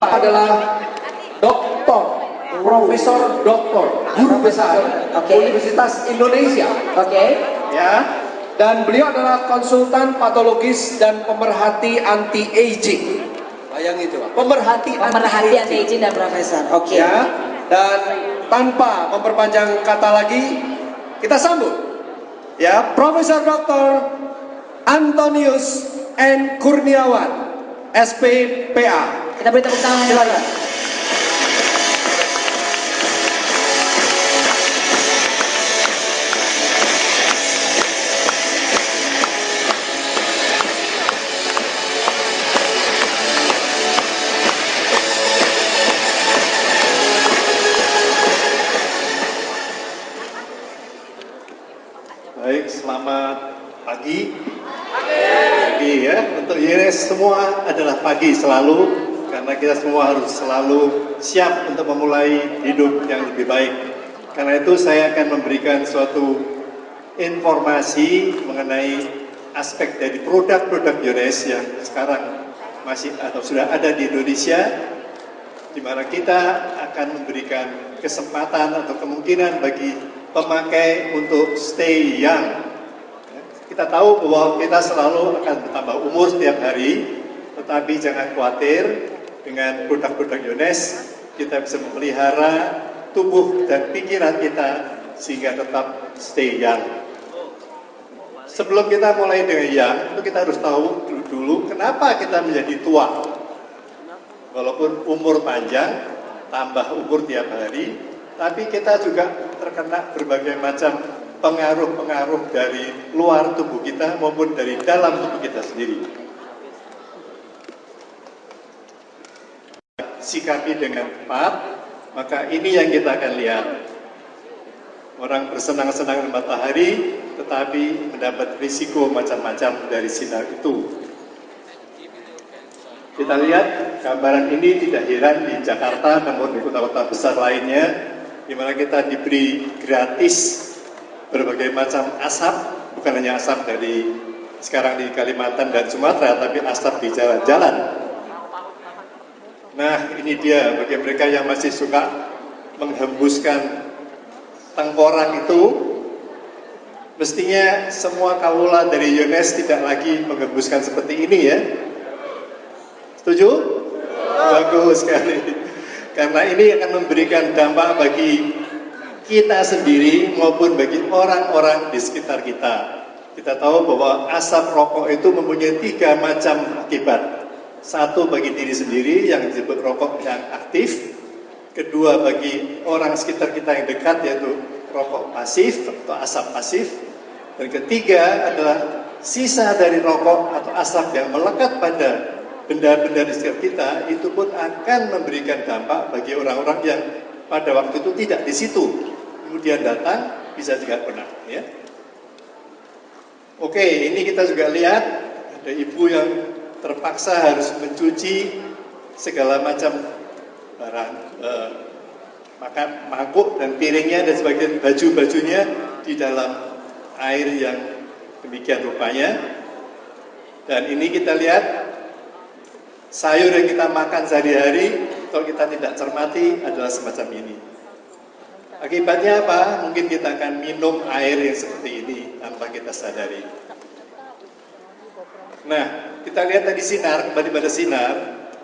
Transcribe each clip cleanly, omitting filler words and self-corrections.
adalah doktor, profesor doktor, guru besar Universitas Indonesia. Ya, dan beliau adalah konsultan patologis dan pemerhati anti-aging. Bayang itu, pemerhati anti-aging dan profesor. Ya, dan tanpa memperpanjang kata lagi, kita sambut ya Profesor Dr. Antonius N. Kurniawan, SPPA. Kita beri tepuk tangan. Silakan. Baik, selamat pagi. Pagi ya, untuk YNS semua adalah pagi selalu, karena kita semua harus selalu siap untuk memulai hidup yang lebih baik. Karena itu saya akan memberikan suatu informasi mengenai aspek dari produk-produk YNS yang sekarang masih atau sudah ada di Indonesia, di mana kita akan memberikan kesempatan atau kemungkinan bagi pemakai untuk stay young. Kita tahu bahwa kita selalu akan bertambah umur setiap hari, tetapi jangan khawatir, dengan produk-produk YNS kita bisa memelihara tubuh dan pikiran kita sehingga tetap stay young. Sebelum kita mulai dengan young, itu kita harus tahu dulu kenapa kita menjadi tua. Walaupun umur panjang, tambah umur tiap hari, tapi kita juga terkena berbagai macam pengaruh-pengaruh dari luar tubuh kita maupun dari dalam tubuh kita sendiri. Sikapi dengan tepat, maka ini yang kita akan lihat. Orang bersenang-senang di matahari, tetapi mendapat risiko macam-macam dari sinar itu. Kita lihat gambaran ini tidak heran di Jakarta, namun di kota-kota besar lainnya, di mana kita diberi gratis berbagai macam asap, bukan hanya asap dari sekarang di Kalimantan dan Sumatera, tapi asap di jalan-jalan. Nah, ini dia bagi mereka yang masih suka menghembuskan tengkorak itu, mestinya semua kawula dari YNS tidak lagi menghembuskan seperti ini ya. Setuju? Bagus sekali. Karena ini akan memberikan dampak bagi kita sendiri maupun bagi orang-orang di sekitar kita. Kita tahu bahwa asap rokok itu mempunyai 3 macam akibat. Satu bagi diri sendiri yang disebut rokok yang aktif. Kedua bagi orang sekitar kita yang dekat, yaitu rokok pasif atau asap pasif. Dan ketiga adalah sisa dari rokok atau asap yang melekat pada benda-benda di sekitar kita, itu pun akan memberikan dampak bagi orang-orang yang pada waktu itu tidak di situ. Kemudian datang, bisa juga kena. Ya. Oke, ini kita juga lihat ada ibu yang terpaksa harus mencuci segala macam barang, makan mangkuk dan piringnya dan sebagian baju-bajunya di dalam air yang demikian rupanya. Dan ini kita lihat sayur yang kita makan sehari-hari, kalau kita tidak cermati adalah semacam ini. Akibatnya apa? Mungkin kita akan minum air yang seperti ini tanpa kita sadari. Nah, kita lihat tadi sinar, kembali pada sinar.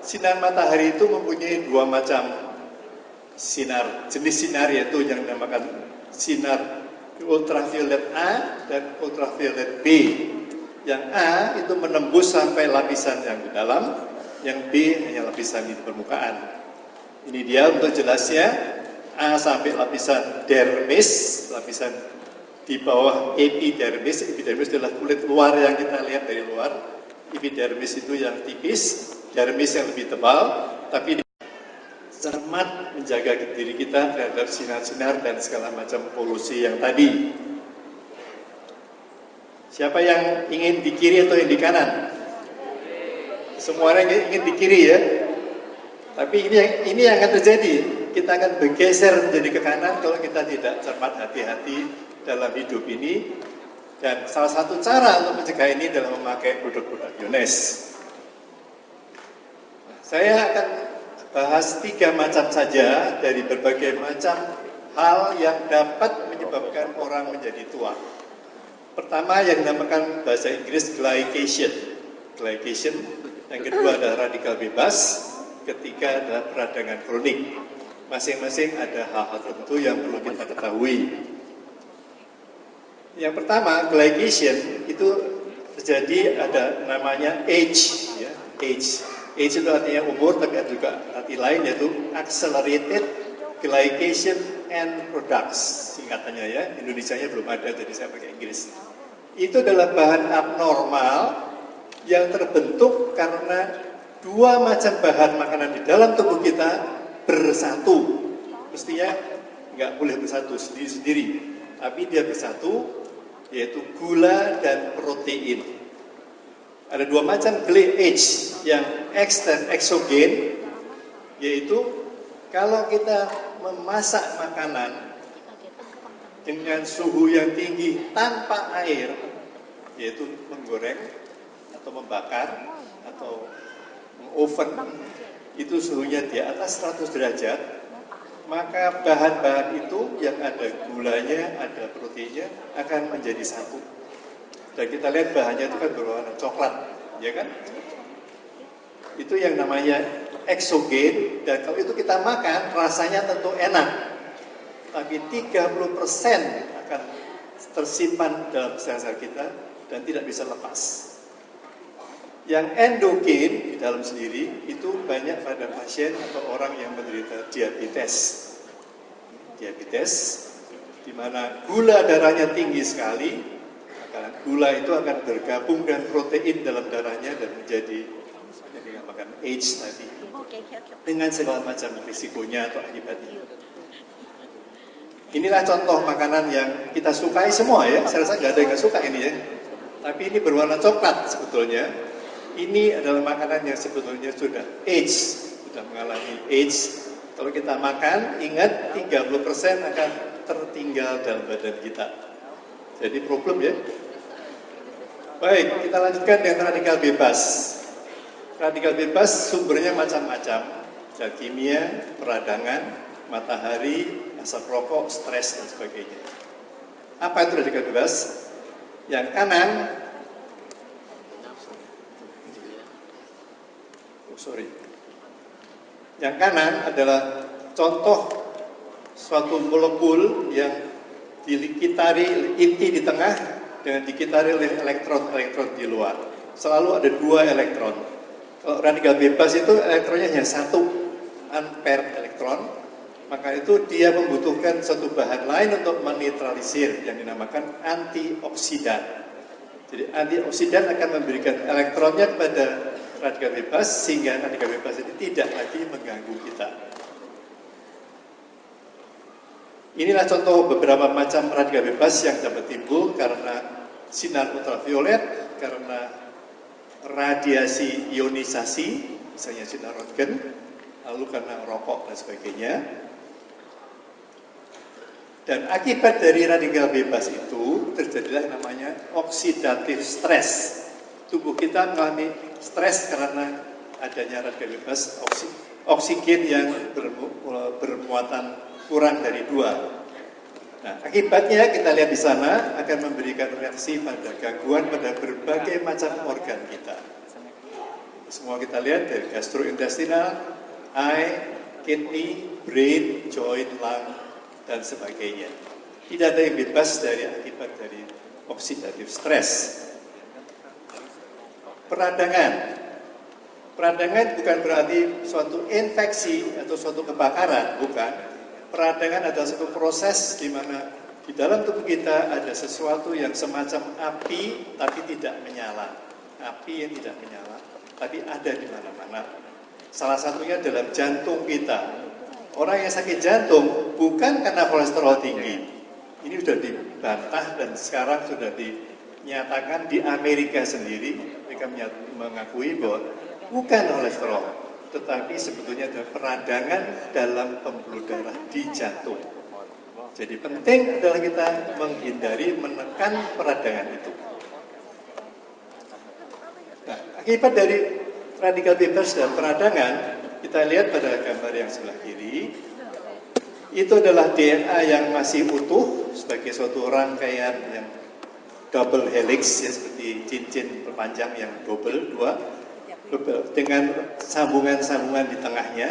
Sinar matahari itu mempunyai 2 macam sinar, jenis sinar, yaitu yang dinamakan sinar ultraviolet A dan ultraviolet B. Yang A itu menembus sampai lapisan yang di dalam, yang B hanya lapisan di permukaan. Ini dia untuk jelasnya, A sampai lapisan dermis, lapisan di bawah epidermis. Epidermis adalah kulit luar yang kita lihat dari luar. Epidermis itu yang tipis, dermis yang lebih tebal, tapi cermat menjaga diri kita terhadap sinar-sinar dan segala macam polusi yang tadi. Siapa yang ingin di kiri atau yang di kanan? Semua orang ingin di kiri ya. Tapi ini yang akan terjadi. Kita akan bergeser menjadi ke kanan kalau kita tidak cermat hati-hati dalam hidup ini. Dan salah satu cara untuk mencegah ini adalah memakai produk-produk YNS. Saya akan bahas 3 macam saja dari berbagai macam hal yang dapat menyebabkan orang menjadi tua. Pertama yang dinamakan bahasa Inggris glycation. Yang kedua adalah radikal bebas. Ketiga adalah peradangan kronik. Masing-masing ada hal-hal tertentu yang perlu kita ketahui. Yang pertama, glycation itu terjadi ada namanya age, ya, age. Age itu artinya umur, tapi ada juga arti lain yaitu accelerated glycation end products, singkatannya ya. Indonesianya belum ada, jadi saya pakai Inggris. Itu adalah bahan abnormal yang terbentuk karena 2 macam bahan makanan di dalam tubuh kita bersatu. Mestinya nggak boleh bersatu sendiri-sendiri, tapi dia bersatu, yaitu gula dan protein. Ada 2 macam age, yang X dan exogen, yaitu kalau kita memasak makanan dengan suhu yang tinggi tanpa air, yaitu menggoreng atau membakar atau oven, itu suhunya di atas 100 derajat, maka bahan-bahan itu yang ada gulanya, ada proteinnya akan menjadi satu. Dan kita lihat bahannya itu kan berwarna coklat, ya kan? Itu yang namanya exogen, dan kalau itu kita makan rasanya tentu enak, tapi 30% akan tersimpan dalam sel-sel kita dan tidak bisa lepas. Yang endogen di dalam sendiri itu banyak pada pasien atau orang yang menderita diabetes. Diabetes, di mana gula darahnya tinggi sekali, maka gula itu akan bergabung dengan protein dalam darahnya dan menjadi yang dinamakan age tadi, dengan segala macam risikonya atau akibatnya. Inilah contoh makanan yang kita sukai semua ya. Saya rasa nggak ada yang nggak suka ini ya. Tapi ini berwarna coklat sebetulnya. Ini adalah makanan yang sebetulnya sudah age, sudah mengalami age. Kalau kita makan, ingat 30% akan tertinggal dalam badan kita. Jadi problem ya. Baik, kita lanjutkan dengan radikal bebas. Radikal bebas sumbernya macam-macam. Zat kimia, peradangan, matahari, asap rokok, stres, dan sebagainya. Apa itu radikal bebas? Yang kanan, yang kanan adalah contoh suatu molekul yang dikitari inti di tengah dengan dikitari oleh elektron-elektron di luar. Selalu ada 2 elektron. Kalau radikal bebas itu elektronnya hanya 1, unpaired elektron, maka itu dia membutuhkan satu bahan lain untuk menetralisir yang dinamakan antioksidan. Jadi antioksidan akan memberikan elektronnya kepada radikal bebas sehingga radikal bebas ini tidak lagi mengganggu kita. Inilah contoh beberapa macam radikal bebas yang dapat timbul karena sinar ultraviolet, karena radiasi ionisasi, misalnya sinar röntgen, lalu karena rokok dan sebagainya. Dan akibat dari radikal bebas itu terjadilah namanya oksidatif stres. Tubuh kita mengalami stres karena adanya radikal bebas oksigen yang bermuatan kurang dari 2. Nah, akibatnya kita lihat di sana akan memberikan reaksi pada gangguan pada berbagai macam organ kita. Semua kita lihat dari gastrointestinal, eye, kidney, brain, joint, lung, dan sebagainya. Tidak ada yang bebas dari akibat dari oksidatif stres. Peradangan. Peradangan bukan berarti suatu infeksi atau suatu kebakaran, bukan. Peradangan adalah suatu proses di mana di dalam tubuh kita ada sesuatu yang semacam api tapi tidak menyala. Api yang tidak menyala, tapi ada di mana-mana. Salah satunya dalam jantung kita. Orang yang sakit jantung bukan karena kolesterol tinggi. Ini sudah dibantah dan sekarang sudah dinyatakan di Amerika sendiri. Mereka mengakui bahwa bukan kolesterol, tetapi sebetulnya ada peradangan dalam pembuluh darah di jantung. Jadi penting adalah kita menghindari menekan peradangan itu. Nah, akibat dari radikal bebas dan peradangan kita lihat pada gambar yang sebelah kiri, itu adalah DNA yang masih utuh sebagai suatu rangkaian yang double helix, ya, seperti cincin berpanjang yang double, dengan sambungan-sambungan di tengahnya.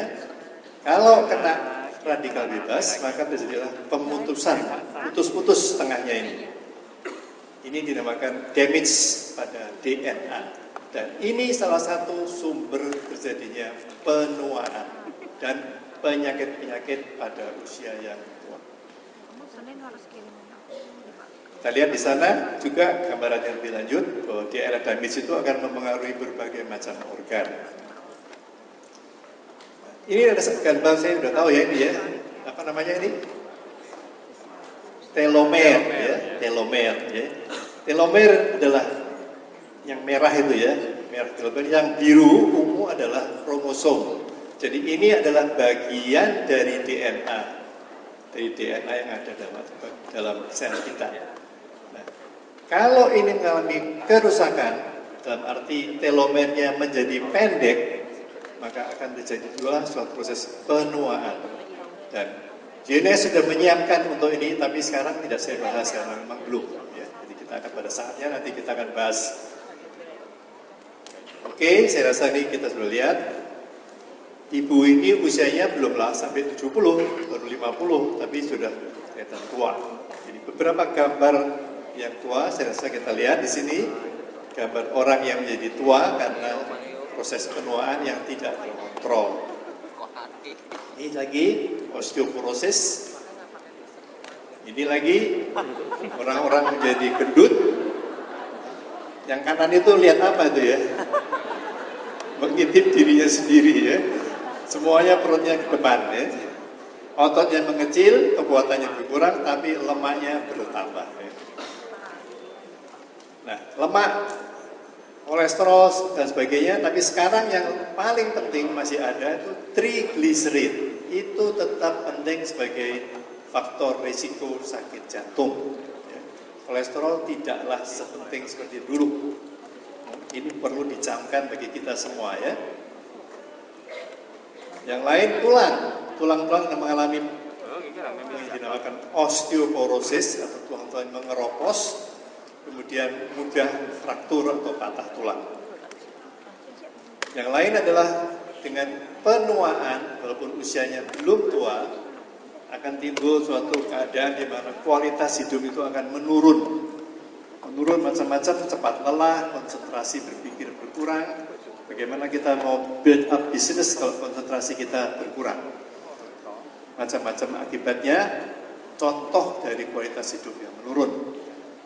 Kalau kena radikal bebas, maka terjadilah pemutusan, putus-putus tengahnya ini. Ini dinamakan damage pada DNA. Dan ini salah satu sumber terjadinya penuaan dan penyakit-penyakit pada usia yang tua. Kita lihat di sana juga gambaran yang lebih lanjut bahwa DNA damage itu akan mempengaruhi berbagai macam organ. Ini ada gambar, saya sudah tahu ya ini ya. Apa namanya ini? Telomer ya, telomer ya. Telomer adalah yang merah itu ya, merah telomer. Yang biru ungu adalah kromosom. Jadi ini adalah bagian dari DNA, yang ada dalam sel kita. Nah, kalau ini mengalami kerusakan, dalam arti telomernya menjadi pendek, maka akan terjadi juga suatu proses penuaan. Dan JNS sudah menyiapkan untuk ini, tapi sekarang tidak saya bahas karena memang belum. Ya. Jadi kita akan pada saatnya nanti kita akan bahas. Oke, saya rasa ini kita sudah lihat. Ibu ini usianya belumlah sampai 70, baru 50, tapi sudah kelihatan tua. Jadi beberapa gambar yang tua, saya rasa kita lihat di sini gambar orang yang menjadi tua karena proses penuaan yang tidak terkontrol. Ini lagi osteoporosis. Ini lagi orang-orang menjadi gendut. Yang kanan itu lihat apa itu ya? Mengintip dirinya sendiri ya. Semuanya perutnya ke depan ya. Ototnya mengecil, kekuatannya berkurang, tapi lemaknya bertambah ya. Nah, lemak, kolesterol dan sebagainya, tapi sekarang yang paling penting masih ada itu triglycerid. Itu tetap penting sebagai faktor risiko sakit jantung. Ya. Kolesterol tidaklah sepenting seperti dulu. Ini perlu dicamkan bagi kita semua ya. Yang lain tulang-tulang yang mengalami yang dinamakan osteoporosis atau tulang-tulang mengeropos, kemudian mudah fraktur atau patah tulang. Yang lain adalah dengan penuaan, walaupun usianya belum tua, akan timbul suatu keadaan di mana kualitas hidup itu akan menurun. Menurun macam-macam, cepat lelah, konsentrasi berpikir berkurang. Bagaimana kita mau build up bisnis kalau konsentrasi kita berkurang? Macam-macam akibatnya, contoh dari kualitas hidup yang menurun.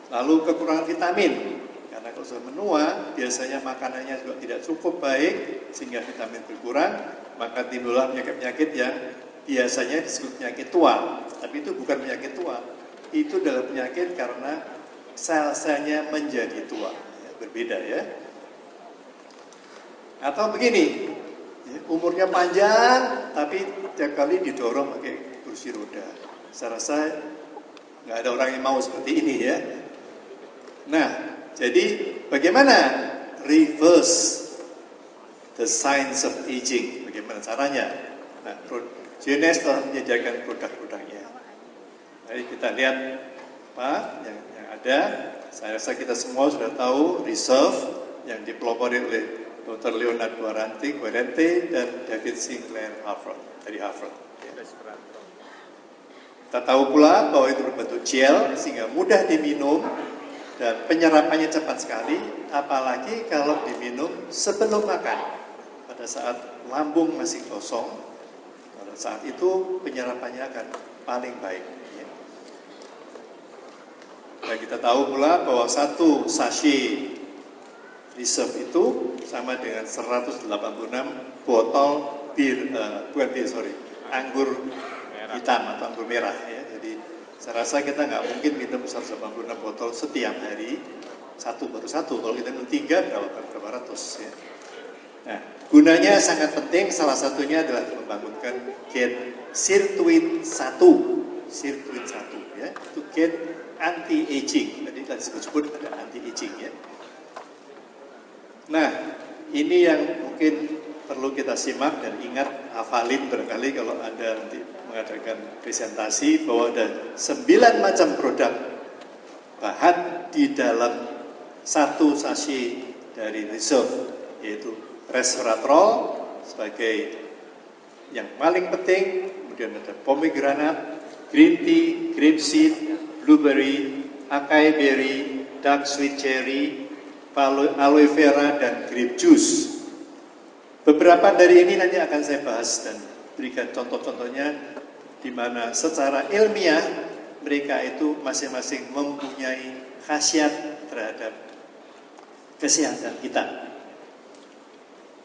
Lalu kekurangan vitamin, karena kalau sudah menua, biasanya makanannya juga tidak cukup baik, sehingga vitamin berkurang, maka timbullah penyakit-penyakit yang biasanya disebut penyakit tua. Tapi itu bukan penyakit tua, itu adalah penyakit karena sel-selnya menjadi tua. Ya, berbeda ya. Atau begini, ya, umurnya panjang, tapi tiap kali didorong pakai kursi roda. Saya rasa nggak ada orang yang mau seperti ini ya. Nah, jadi bagaimana reverse the science of aging? Bagaimana caranya? Nah, JNS telah menyediakan produk-produknya. Mari kita lihat apa yang ada. Saya rasa kita semua sudah tahu Reserve yang dipelopori oleh Dr. Leonard Guarente dan David Sinclair dari Harvard. Ya. Kita tahu pula bahwa itu berbentuk gel sehingga mudah diminum dan penyerapannya cepat sekali, apalagi kalau diminum sebelum makan. Pada saat lambung masih kosong, pada saat itu penyerapannya akan paling baik. Ya. Dan kita tahu pula bahwa satu sachet Reserve itu sama dengan 186 botol anggur hitam atau anggur merah ya. Jadi saya rasa kita nggak mungkin minum 186 botol setiap hari, baru satu. Kalau kita minum 3 berapa ratus ya. Nah, gunanya sangat penting, salah satunya adalah membangunkan gen sirtuin 1 ya. Itu gen anti-aging. Tadi disebut ada anti-aging ya. Nah, ini yang mungkin perlu kita simak dan ingat hafalin barangkali kalau Anda nanti mengadakan presentasi bahwa ada 9 macam produk bahan di dalam satu sachet dari reserve, yaitu resveratrol sebagai yang paling penting, kemudian ada pomegranate, green tea, grapeseed, blueberry, acai berry, dark sweet cherry, aloe vera, dan grape juice. Beberapa dari ini nanti akan saya bahas dan berikan contoh-contohnya di mana secara ilmiah mereka itu masing-masing mempunyai khasiat terhadap kesehatan kita.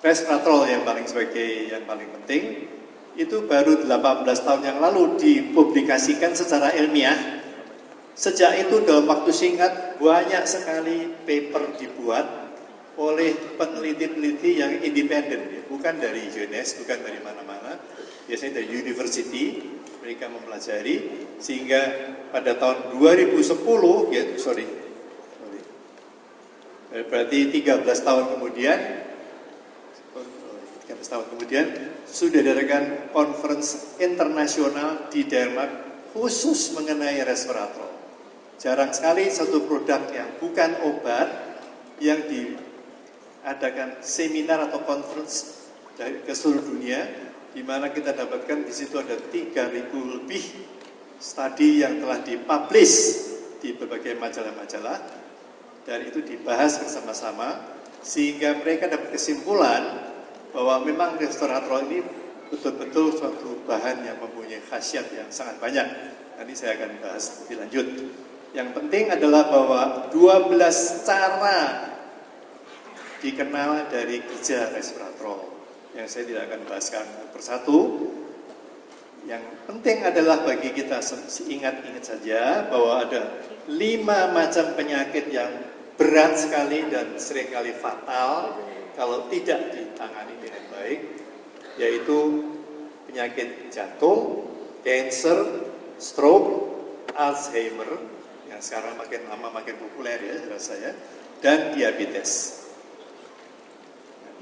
Resveratrol yang paling penting itu baru 18 tahun yang lalu dipublikasikan secara ilmiah. Sejak itu dalam waktu singkat banyak sekali paper dibuat oleh peneliti-peneliti yang independen, bukan dari UNS, bukan dari mana-mana, biasanya dari university. Mereka mempelajari sehingga pada tahun 2010, berarti 13 tahun kemudian sudah diadakan conference internasional di Denmark khusus mengenai resveratrol. Jarang sekali satu produk yang bukan obat yang diadakan seminar atau conference ke seluruh dunia, di mana kita dapatkan di situ ada 3.000 lebih studi yang telah dipublish di berbagai majalah-majalah, dan itu dibahas bersama-sama sehingga mereka dapat kesimpulan bahwa memang resveratrol ini betul-betul suatu bahan yang mempunyai khasiat yang sangat banyak. Nanti saya akan bahas lebih lanjut. Yang penting adalah bahwa 12 cara dikenal dari kerja resveratrol yang saya tidak akan bahaskan persatu. Yang penting adalah bagi kita ingat-ingat saja bahwa ada 5 macam penyakit yang berat sekali dan seringkali fatal kalau tidak ditangani dengan baik, yaitu penyakit jantung, cancer, stroke, Alzheimer, yang sekarang makin lama makin populer ya rasanya, dan diabetes.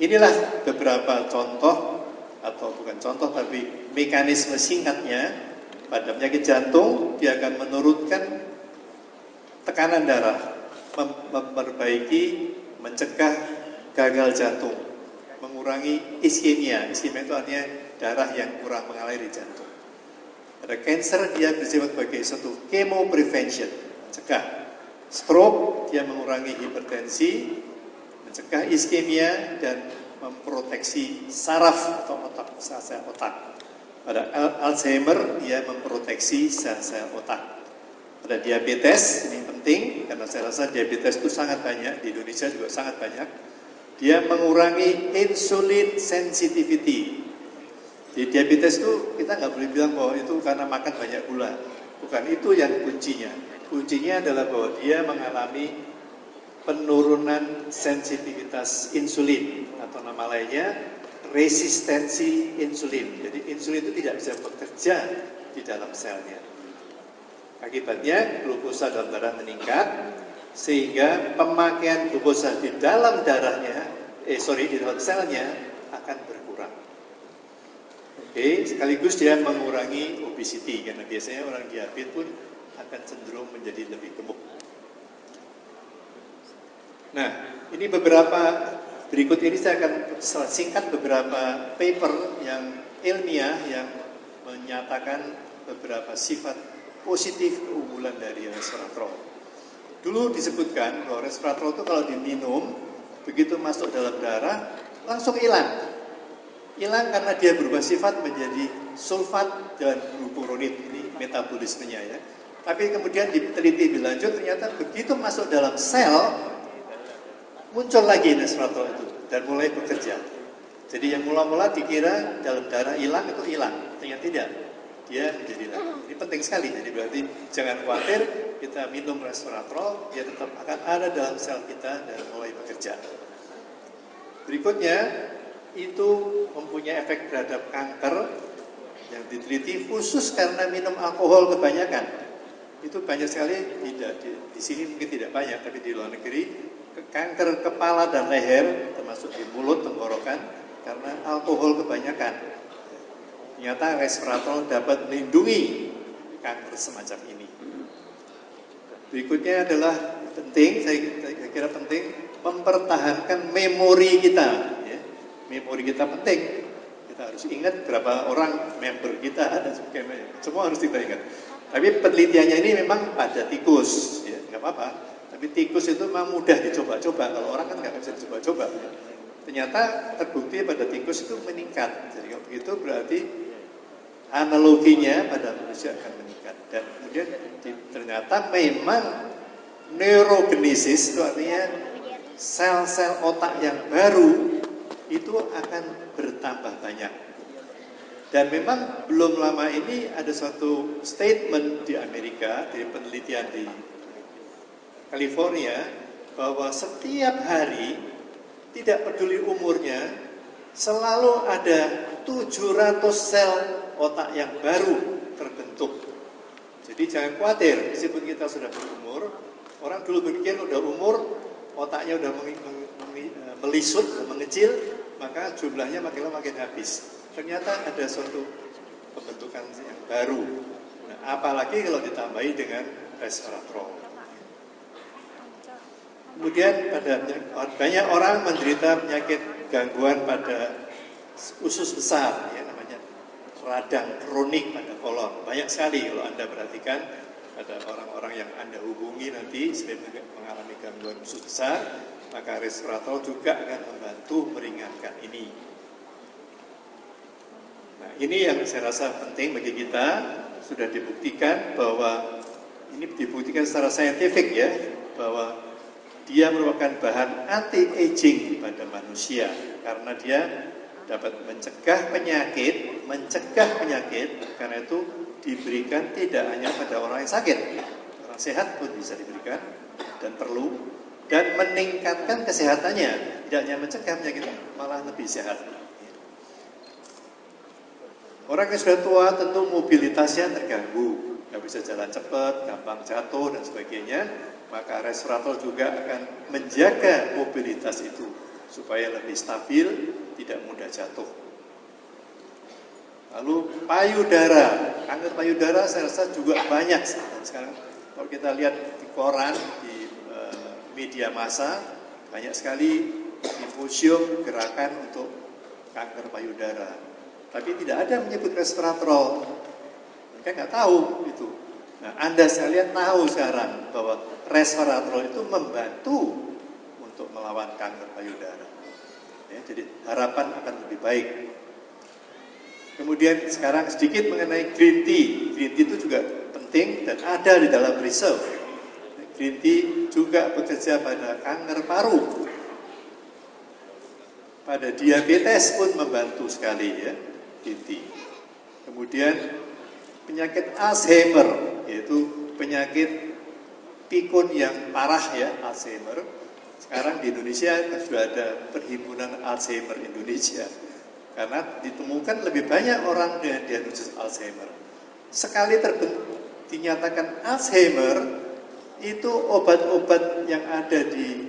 Inilah beberapa contoh, atau bukan contoh tapi mekanisme singkatnya. Pada penyakit jantung dia akan menurunkan tekanan darah, memperbaiki, mencegah gagal jantung, mengurangi iskemia. Iskemia itu artinya darah yang kurang mengalir di jantung. Pada cancer dia bersifat sebagai satu chemo prevention, mencegah. Stroke dia mengurangi hipertensi, mencegah iskemia, dan memproteksi saraf atau otak, sel-sel otak. Pada Alzheimer dia memproteksi sel-sel otak. Pada diabetes ini penting karena saya rasa diabetes itu sangat banyak, di Indonesia juga sangat banyak. Dia mengurangi insulin sensitivity. Di diabetes itu kita nggak boleh bilang bahwa itu karena makan banyak gula. Bukan itu yang kuncinya. Kuncinya adalah bahwa dia mengalami penurunan sensitivitas insulin, atau nama lainnya resistensi insulin. Jadi insulin itu tidak bisa bekerja di dalam selnya. Akibatnya glukosa dalam darah meningkat sehingga pemakaian glukosa di dalam darahnya, di dalam selnya akan berkurang. Oke, sekaligus dia mengurangi obesity karena biasanya orang diabetes pun akan cenderung menjadi lebih gemuk. Nah, ini berikut ini saya akan singkat beberapa paper yang ilmiah yang menyatakan beberapa sifat positif keunggulan dari resveratrol. Dulu disebutkan bahwa resveratrol itu kalau diminum, begitu masuk dalam darah, langsung hilang. Hilang karena dia berubah sifat menjadi sulfat dan glukuronid, ini metabolismenya ya. Tapi kemudian diteliti lebih lanjut, ternyata begitu masuk dalam sel, muncul lagi resveratrol itu dan mulai bekerja. Jadi yang mula-mula dikira dalam darah hilang itu hilang, ternyata tidak. Dia menjadi lagi. Ini penting sekali. Jadi berarti jangan khawatir, kita minum resveratrol, dia tetap akan ada dalam sel kita dan mulai bekerja. Berikutnya itu mempunyai efek terhadap kanker yang diteliti khusus karena minum alkohol kebanyakan. Itu banyak sekali, tidak di sini mungkin tidak banyak, tapi di luar negeri kanker kepala dan leher, termasuk di mulut, tenggorokan, karena alkohol kebanyakan. ternyata resveratrol dapat melindungi kanker semacam ini. Berikutnya adalah penting, saya kira penting mempertahankan memori kita. Ya. Memori kita penting. Kita harus ingat berapa orang member kita dan sebagainya. Semua harus kita ingat. Tapi penelitiannya ini memang pada tikus, ya nggak apa-apa. Tapi tikus itu memang mudah dicoba-coba. Kalau orang kan nggak bisa dicoba-coba. Ya. Ternyata terbukti pada tikus itu meningkat. Jadi kalau begitu berarti analoginya pada manusia akan meningkat. Dan kemudian ternyata memang neurogenesis itu artinya sel-sel otak yang baru itu akan bertambah banyak. Dan memang belum lama ini ada suatu statement di Amerika, dari penelitian di California, bahwa setiap hari, tidak peduli umurnya, selalu ada 700 sel otak yang baru terbentuk. Jadi jangan khawatir, meskipun kita sudah berumur, orang dulu berpikir udah umur, otaknya udah melisut, mengecil, maka jumlahnya makin lama makin habis. Ternyata ada suatu pembentukan yang baru. Nah, apalagi kalau ditambahi dengan resveratrol. Kemudian banyak orang menderita penyakit gangguan pada usus besar, ya namanya radang kronik pada kolon. Banyak sekali kalau Anda perhatikan, ada orang-orang yang Anda hubungi nanti selain mengalami gangguan usus besar, maka resveratrol juga akan membantu meringankan ini. Nah, ini yang saya rasa penting bagi kita, sudah dibuktikan bahwa ini dibuktikan secara saintifik ya, bahwa dia merupakan bahan anti-aging pada manusia karena dia dapat mencegah penyakit, karena itu diberikan tidak hanya pada orang yang sakit, orang sehat pun bisa diberikan dan perlu, dan meningkatkan kesehatannya, tidak hanya mencegah penyakit, malah lebih sehat. Orang yang sudah tua tentu mobilitasnya terganggu, nggak bisa jalan cepat, gampang jatuh dan sebagainya, maka resveratrol juga akan menjaga mobilitas itu supaya lebih stabil, tidak mudah jatuh. Lalu payudara, kanker payudara saya rasa juga banyak sekarang. Kalau kita lihat di koran, di media massa, banyak sekali simposium gerakan untuk kanker payudara. Tapi tidak ada menyebut resveratrol. Mereka nggak tahu itu. Nah, Anda sekalian tahu sekarang bahwa resveratrol itu membantu untuk melawan kanker payudara. Ya, jadi harapan akan lebih baik. Kemudian sekarang sedikit mengenai green tea. Green tea itu juga penting dan ada di dalam reserve. Green tea juga bekerja pada kanker paru. Pada diabetes pun membantu sekali ya. Kemudian penyakit Alzheimer, yaitu penyakit pikun yang parah ya, Alzheimer. Sekarang di Indonesia sudah ada perhimpunan Alzheimer Indonesia, karena ditemukan lebih banyak orang dengan diagnosis Alzheimer. Sekali dinyatakan Alzheimer, itu obat-obat yang ada di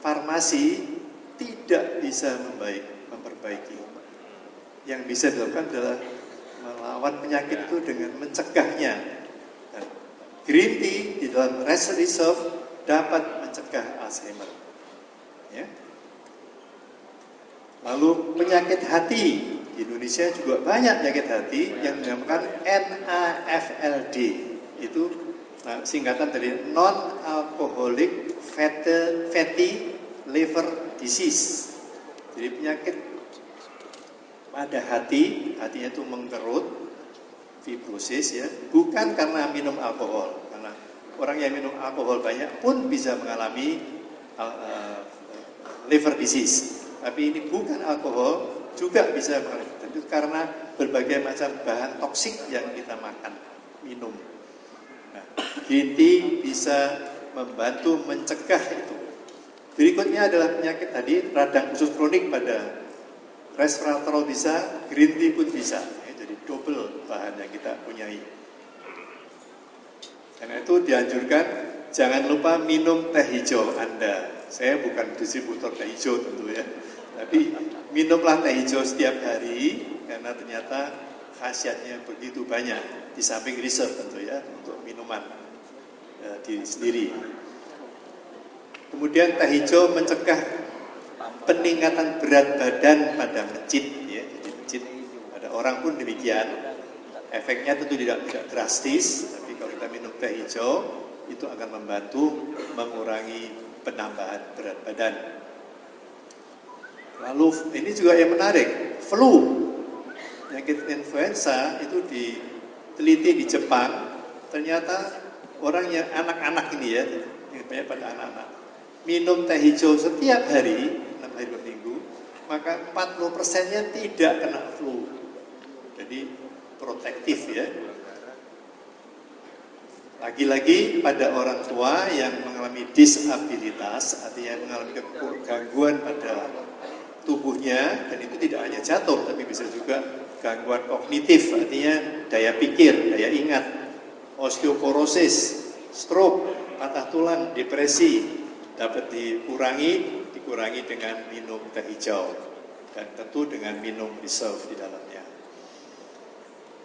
farmasi tidak bisa memperbaiki. Yang bisa dilakukan adalah melawan penyakit itu dengan mencegahnya. Dan green tea di dalam reserve dapat mencegah Alzheimer. Ya. Lalu penyakit hati di Indonesia juga banyak penyakit hati yang dinamakan NAFLD. Itu singkatan dari non-alcoholic fatty liver disease. Jadi penyakit pada hatinya itu mengkerut, fibrosis ya, bukan karena minum alkohol. Karena orang yang minum alkohol banyak pun bisa mengalami liver disease. Tapi ini bukan alkohol, juga bisa mengalami. Itu karena berbagai macam bahan toksik yang kita makan, minum. Nah, green tea bisa membantu mencegah itu. Berikutnya adalah penyakit tadi, radang usus kronik pada resveratrol bisa, green tea pun bisa. Ya, jadi double bahan yang kita punyai. Karena itu dianjurkan jangan lupa minum teh hijau Anda. Saya bukan distributor teh hijau tentu ya. Tapi minumlah teh hijau setiap hari karena ternyata khasiatnya begitu banyak, di samping reserve tentu ya, untuk minuman diri sendiri. Kemudian teh hijau mencegah peningkatan berat badan pada mencit, ya. Jadi mencit pada orang pun demikian. Efeknya tentu tidak drastis, tapi kalau kita minum teh hijau itu akan membantu mengurangi penambahan berat badan. Lalu ini juga yang menarik, flu, penyakit influenza itu diteliti di Jepang, ternyata orang yang anak-anak ini ya, yang banyak pada anak-anak, minum teh hijau setiap hari, 6 hari berminggu, maka 40%-nya tidak kena flu. Jadi protektif ya. Lagi-lagi pada orang tua yang mengalami disabilitas, artinya mengalami gangguan pada tubuhnya, dan itu tidak hanya jatuh, tapi bisa juga gangguan kognitif, artinya daya pikir, daya ingat, osteoporosis, stroke, patah tulang, depresi, dapat dikurangi dengan minum teh hijau, dan tentu dengan minum reserve di dalamnya.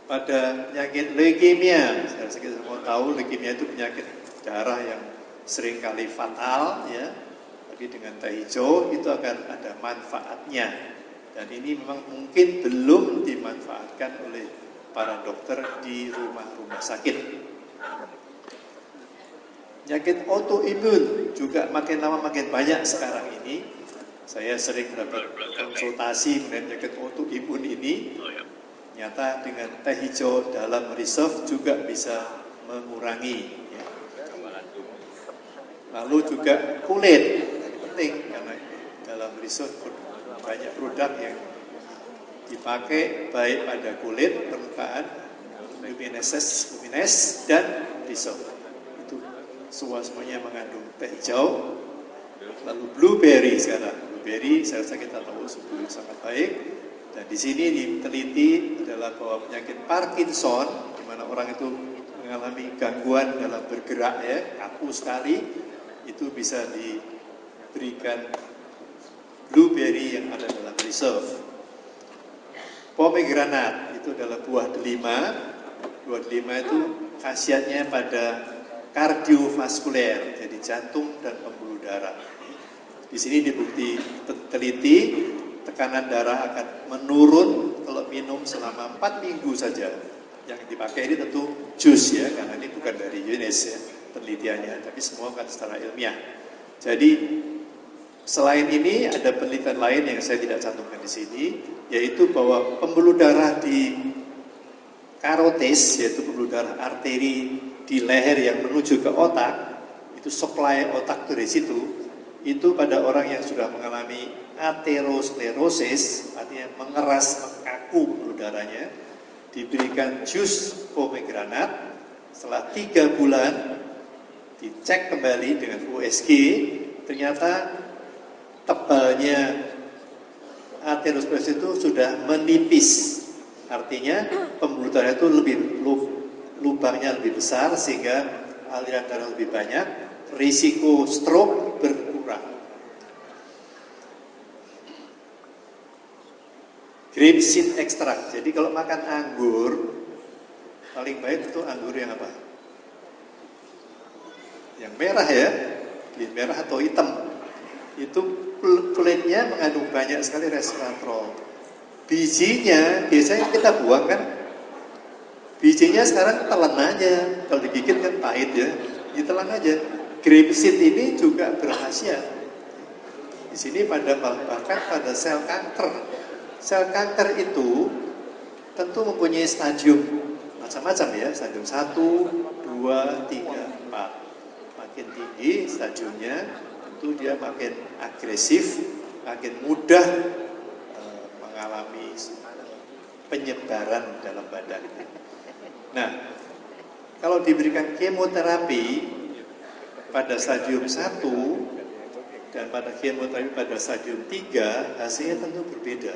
Pada penyakit leukemia, saya semua tahu leukemia itu penyakit darah yang seringkali fatal, ya. Tapi dengan teh hijau itu akan ada manfaatnya, dan ini memang mungkin belum dimanfaatkan oleh para dokter di rumah-rumah sakit. Penyakit autoimun juga makin lama makin banyak sekarang ini. Saya sering dapat konsultasi mengenai penyakit autoimun ini. Ternyata dengan teh hijau dalam reserve juga bisa mengurangi. Ya. Lalu juga kulit, penting karena dalam reserve banyak produk yang dipakai baik pada kulit, permukaan, lumines dan reserve. Itu semuanya mengandung teh hijau. Lalu blueberry sekarang, blueberry saya rasa kita tahu sebetulnya sangat baik. Dan di sini diteliti adalah bahwa penyakit Parkinson, di mana orang itu mengalami gangguan dalam bergerak ya, kaku sekali, itu bisa diberikan blueberry yang ada dalam reserve. Pomegranate itu adalah buah delima. Buah delima itu khasiatnya pada kardiovaskuler, jadi jantung dan pembuluh darah. Di sini diteliti tekanan darah akan menurun kalau minum selama 4 minggu saja. Yang dipakai ini tentu jus ya, karena ini bukan dari UNES ya penelitiannya, tapi semua kan secara ilmiah. Jadi selain ini ada penelitian lain yang saya tidak cantumkan di sini, yaitu bahwa pembuluh darah di karotis, yaitu pembuluh darah arteri di leher yang menuju ke otak, itu supply otak dari situ, itu pada orang yang sudah mengalami aterosklerosis, artinya mengeras, mengkaku pembuluh darahnya, diberikan jus pomegranate. Setelah 3 bulan dicek kembali dengan USG, ternyata tebalnya aterosklerosis itu sudah menipis, artinya pembuluh darah itu lubangnya lebih besar sehingga aliran darah lebih banyak, risiko stroke berkurang. Grape seed extract. Jadi kalau makan anggur, paling baik itu anggur yang apa? Yang merah ya, merah atau hitam. Itu kulitnya mengandung banyak sekali resveratrol. Bijinya biasanya kita buang kan? Bijinya sekarang telan aja. Kalau digigit kan pahit ya, ditelan aja. Grape seed ini juga berkhasiat. Di sini bahkan pada sel kanker. Sel kanker itu tentu mempunyai stadium macam-macam ya, stadium 1, 2, 3, 4. Makin tinggi stadiumnya, tentu dia makin agresif, makin mudah mengalami penyebaran dalam badan. Nah, kalau diberikan kemoterapi pada stadium 1 dan pada kemoterapi pada stadium 3, hasilnya tentu berbeda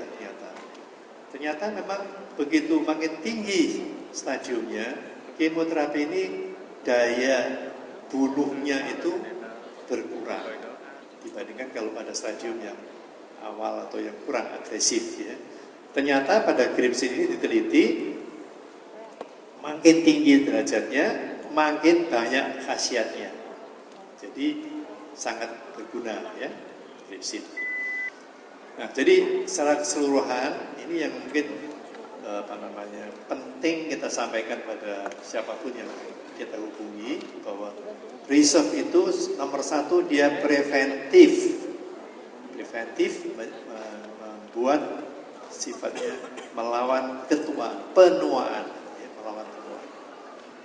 ternyata memang begitu makin tinggi stadiumnya, kemoterapi ini daya bunuhnya itu berkurang dibandingkan kalau pada stadium yang awal atau yang kurang agresif ya. Ternyata pada grape seed ini diteliti makin tinggi derajatnya, makin banyak khasiatnya. Jadi sangat berguna ya, tripsin. Nah, jadi secara keseluruhan ini yang mungkin penting kita sampaikan pada siapapun yang kita hubungi, bahwa reserve itu nomor satu, dia preventif membuat sifatnya melawan penuaan, ya, melawan penuaan.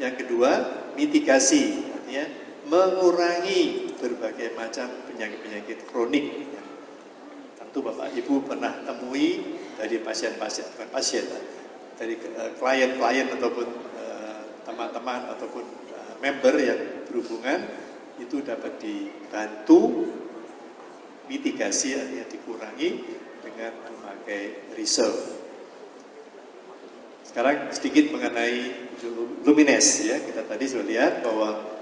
Yang kedua, mitigasi, artinya mengurangi berbagai macam penyakit-penyakit kronik. Ya. Tentu Bapak Ibu pernah temui dari dari klien-klien ataupun teman-teman ataupun member yang berhubungan, itu dapat dibantu mitigasi, artinya dikurangi dengan memakai reserve. Sekarang sedikit mengenai Lumines ya, kita tadi sudah lihat bahwa